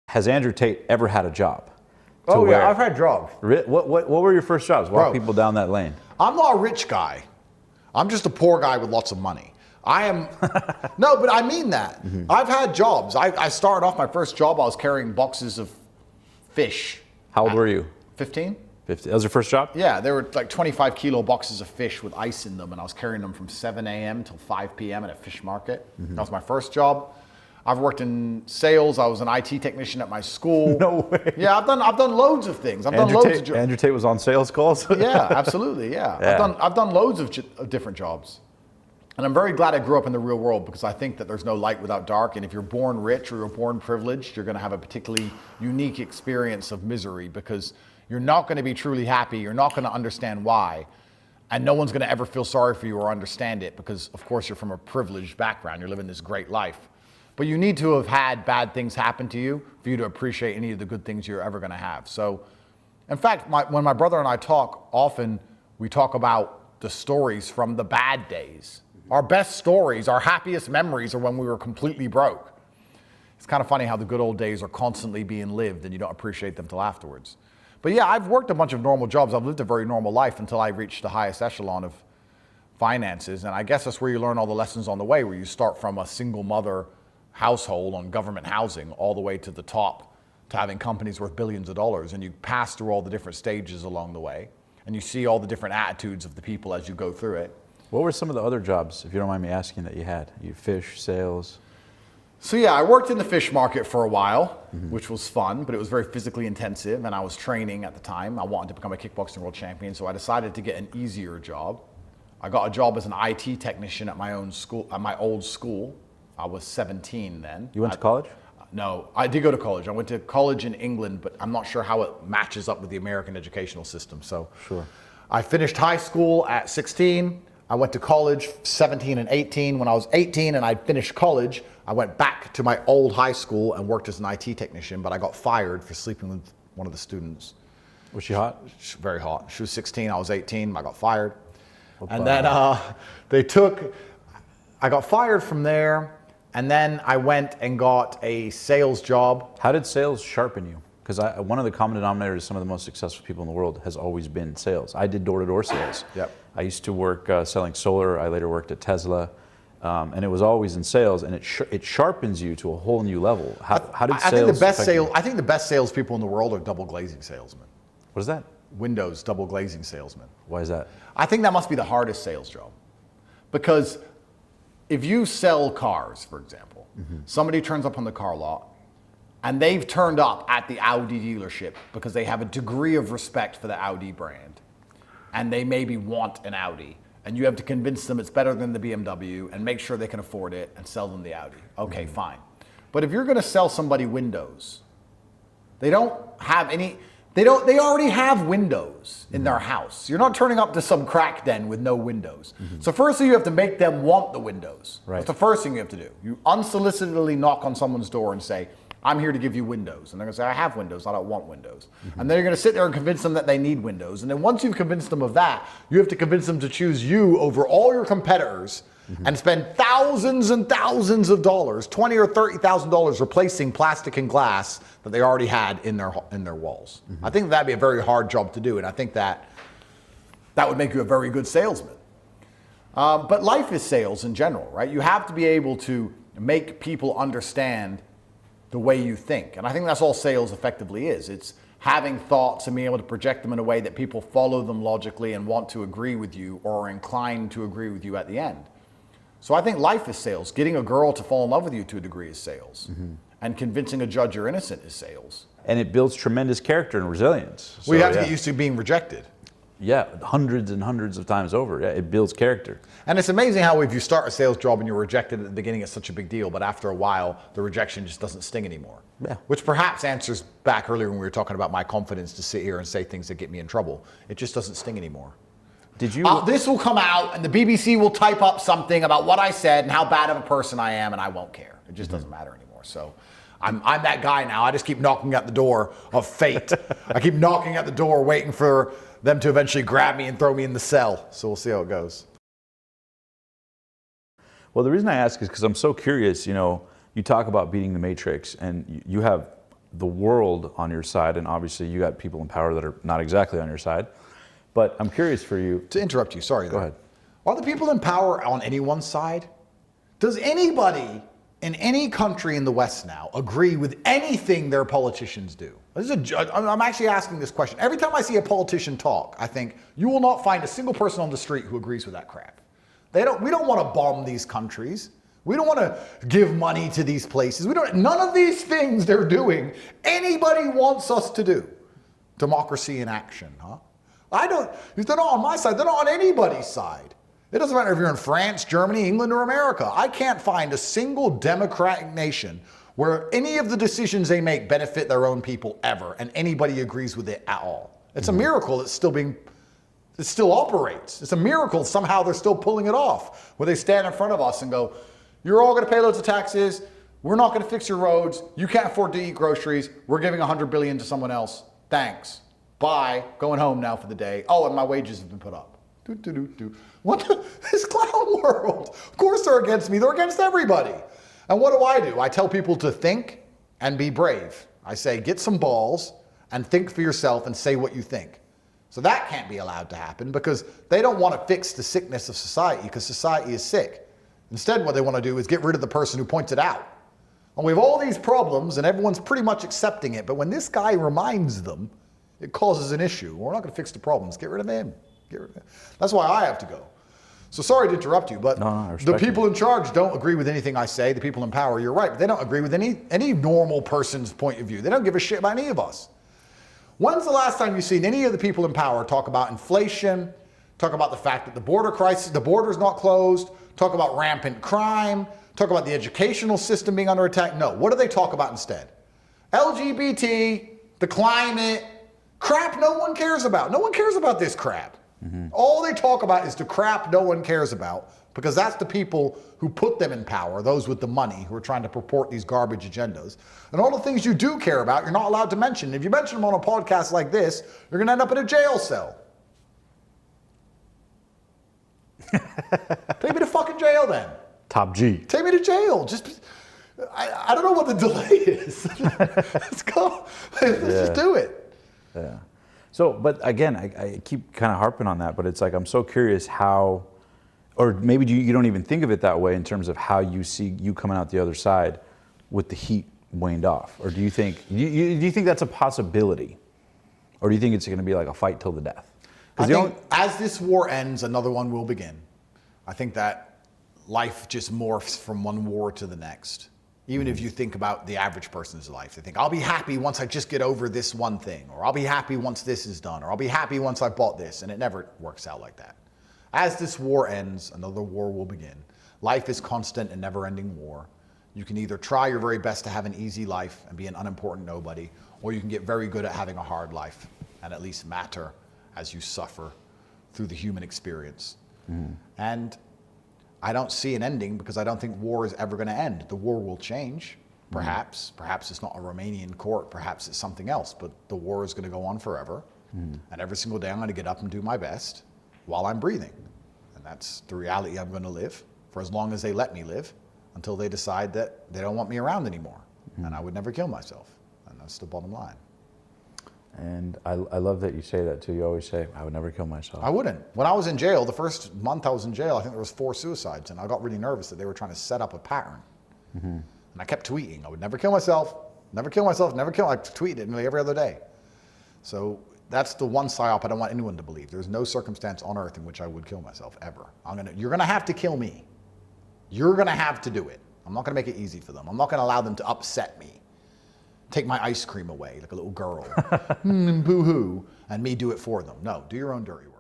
Has Andrew Tate ever had a job? Oh yeah, I've had jobs. What were your first jobs? Walk people down that lane. I'm not a rich guy. I'm just a poor guy with lots of money. I am, no, but I mean that. I've had jobs. I started off my first job, I was carrying boxes of fish. How old were you? 15. 50. That was your first job? Yeah, there were like 25 kilo boxes of fish with ice in them, and I was carrying them from 7 a.m. till 5 p.m. at a fish market. That was my first job. I've worked in sales. I was an IT technician at my school. No way. Yeah, I've done loads of things. I've done loads of jobs. Andrew Tate was on sales calls? Yeah, absolutely, yeah. I've done loads of different jobs. And I'm very glad I grew up in the real world, because I think that there's no light without dark. And if you're born rich or you're born privileged, you're going to have a particularly unique experience of misery, because you're not going to be truly happy. You're not going to understand why. And no one's going to ever feel sorry for you or understand it, because, of course, you're from a privileged background. You're living this great life. But you need to have had bad things happen to you for you to appreciate any of the good things you're ever going to have. So, in fact, when my brother and I talk, often we talk about the stories from the bad days. Our best stories, our happiest memories are when we were completely broke. It's kind of funny how the good old days are constantly being lived and you don't appreciate them till afterwards. But yeah, I've worked a bunch of normal jobs. I've lived a very normal life until I reached the highest echelon of finances. And I guess that's where you learn all the lessons on the way, where you start from a single mother household on government housing all the way to the top, to having companies worth billions of dollars, and you pass through all the different stages along the way, and you see all the different attitudes of the people as you go through it. What were some of the other jobs, if you don't mind me asking, that you had? You fish, sales? So yeah, I worked in the fish market for a while, which was fun, but it was very physically intensive, and I was training at the time. I wanted to become a kickboxing world champion, so I decided to get an easier job. I got a job as an IT technician at my own school, at my old school. I was 17 then. You went to college? No, I did go to college. I went to college in England, but I'm not sure how it matches up with the American educational system. So sure. I finished high school at 16. I went to college 17 and 18. When I was 18 and I finished college, I went back to my old high school and worked as an IT technician, but I got fired for sleeping with one of the students. Was she hot? Very hot. She was 16, I was 18, I got fired. Opa. And then I got fired from there. And then I went and got a sales job. How did sales sharpen you? Because one of the common denominators of some of the most successful people in the world has always been sales. I did door-to-door sales. Yep. I used to work selling solar. I later worked at Tesla. And it was always in sales, and it sharpens you to a whole new level. How did sales I think the best salespeople in the world are double glazing salesmen. What is that? Windows double glazing salesmen. Why is that? I think that must be the hardest sales job. Because if you sell cars, for example, somebody turns up on the car lot and they've turned up at the Audi dealership because they have a degree of respect for the Audi brand and they maybe want an Audi, and you have to convince them it's better than the BMW and make sure they can afford it and sell them the Audi. Okay, fine. But if you're going to sell somebody windows, they don't have any... They already have windows in their house. You're not turning up to some crack den with no windows. So firstly, you have to make them want the windows. Right. That's the first thing you have to do. You unsolicitedly knock on someone's door and say, I'm here to give you windows. And they're going to say, I have windows, I don't want windows. And then you're going to sit there and convince them that they need windows. And then once you've convinced them of that, you have to convince them to choose you over all your competitors and spend thousands and thousands of dollars, $20,000 or $30,000, replacing plastic and glass that they already had in their walls. I think that'd be a very hard job to do, and I think that would make you a very good salesman. But life is sales in general, right? You have to be able to make people understand the way you think, and I think that's all sales effectively is. It's having thoughts and being able to project them in a way that people follow them logically and want to agree with you or are inclined to agree with you at the end. So I think life is sales. Getting a girl to fall in love with you to a degree is sales. And convincing a judge you're innocent is sales. And it builds tremendous character and resilience. So you have to get used to being rejected. Yeah, hundreds and hundreds of times over. Yeah, it builds character. And it's amazing how if you start a sales job and you're rejected at the beginning, it's such a big deal, but after a while, the rejection just doesn't sting anymore. Yeah. Which perhaps answers back earlier when we were talking about my confidence to sit here and say things that get me in trouble. It just doesn't sting anymore. Did you? This will come out and the BBC will type up something about what I said and how bad of a person I am, and I won't care. It just doesn't matter anymore. So I'm that guy now. I just keep knocking at the door of fate. I keep knocking at the door waiting for them to eventually grab me and throw me in the cell. So we'll see how it goes. Well, the reason I ask is because I'm so curious. You know, you talk about beating the Matrix, and you have the world on your side, and obviously you got people in power that are not exactly on your side. But I'm curious for you. To interrupt you, sorry. Go ahead. Are the people in power on anyone's side? Does anybody in any country in the West now agree with anything their politicians do? I'm actually asking this question. Every time I see a politician talk, I think, you will not find a single person on the street who agrees with that crap. We don't want to bomb these countries. We don't want to give money to these places. None of these things they're doing, anybody wants us to do. Democracy in action, huh? They're not on my side, they're not on anybody's side. It doesn't matter if you're in France, Germany, England, or America. I can't find a single democratic nation where any of the decisions they make benefit their own people ever, and anybody agrees with it at all. It's a miracle it still operates. It's a miracle somehow they're still pulling it off, where they stand in front of us and go, you're all gonna pay loads of taxes, we're not gonna fix your roads, you can't afford to eat groceries, we're giving $100 billion to someone else, thanks, bye, going home now for the day. Oh, and my wages have been put up. What this clown world? Of course they're against me, they're against everybody. And what do? I tell people to think and be brave. I say, get some balls and think for yourself and say what you think. So that can't be allowed to happen because they don't want to fix the sickness of society because society is sick. Instead, what they want to do is get rid of the person who points it out. And we have all these problems and everyone's pretty much accepting it. But when this guy reminds them, it causes an issue. We're not going to fix the problems. Get rid of him. That's why I have to go. So sorry to interrupt you, but the people in charge don't agree with anything I say. The people in power, you're right, but they don't agree with any normal person's point of view. They don't give a shit about any of us. When's the last time you've seen any of the people in power talk about inflation, talk about the fact that the border crisis, the border's not closed, talk about rampant crime, talk about the educational system being under attack? No, what do they talk about instead? LGBT, the climate, crap no one cares about. No one cares about this crap. All they talk about is the crap no one cares about because that's the people who put them in power, those with the money who are trying to purport these garbage agendas. And all the things you do care about, you're not allowed to mention. If you mention them on a podcast like this, you're going to end up in a jail cell. Take me to fucking jail then. Top G. Take me to jail. I don't know what the delay is. Let's go. Let's just do it. Yeah. So, but again, I keep kind of harping on that, but it's like, I'm so curious how, or maybe you don't even think of it that way in terms of how you see you coming out the other side with the heat waned off. Or do you think, do you think that's a possibility? Or do you think it's going to be like a fight till the death? I think as this war ends, another one will begin. I think that life just morphs from one war to the next. Even if you think about the average person's life, they think, I'll be happy once I just get over this one thing, or I'll be happy once this is done, or I'll be happy once I bought this, and it never works out like that. As this war ends, another war will begin. Life is constant and never-ending war. You can either try your very best to have an easy life and be an unimportant nobody, or you can get very good at having a hard life and at least matter as you suffer through the human experience. And I don't see an ending because I don't think war is ever going to end. The war will change, perhaps. Perhaps it's not a Romanian court. Perhaps it's something else. But the war is going to go on forever. And every single day I'm going to get up and do my best while I'm breathing. And that's the reality I'm going to live for as long as they let me live until they decide that they don't want me around anymore. And I would never kill myself. And that's the bottom line. And I love that you say that too. You always say, I would never kill myself. I wouldn't. When I was in jail, the first month I was in jail, I think there was 4 suicides. And I got really nervous that they were trying to set up a pattern. And I kept tweeting, I would never kill myself, never kill myself, never kill. I tweeted it nearly every other day. So that's the one psyop I don't want anyone to believe. There's no circumstance on earth in which I would kill myself, ever. You're gonna have to kill me. You're gonna have to do it. I'm not gonna make it easy for them. I'm not gonna allow them to upset me. Take my ice cream away like a little girl, boo-hoo, and me do it for them. No, do your own dirty work.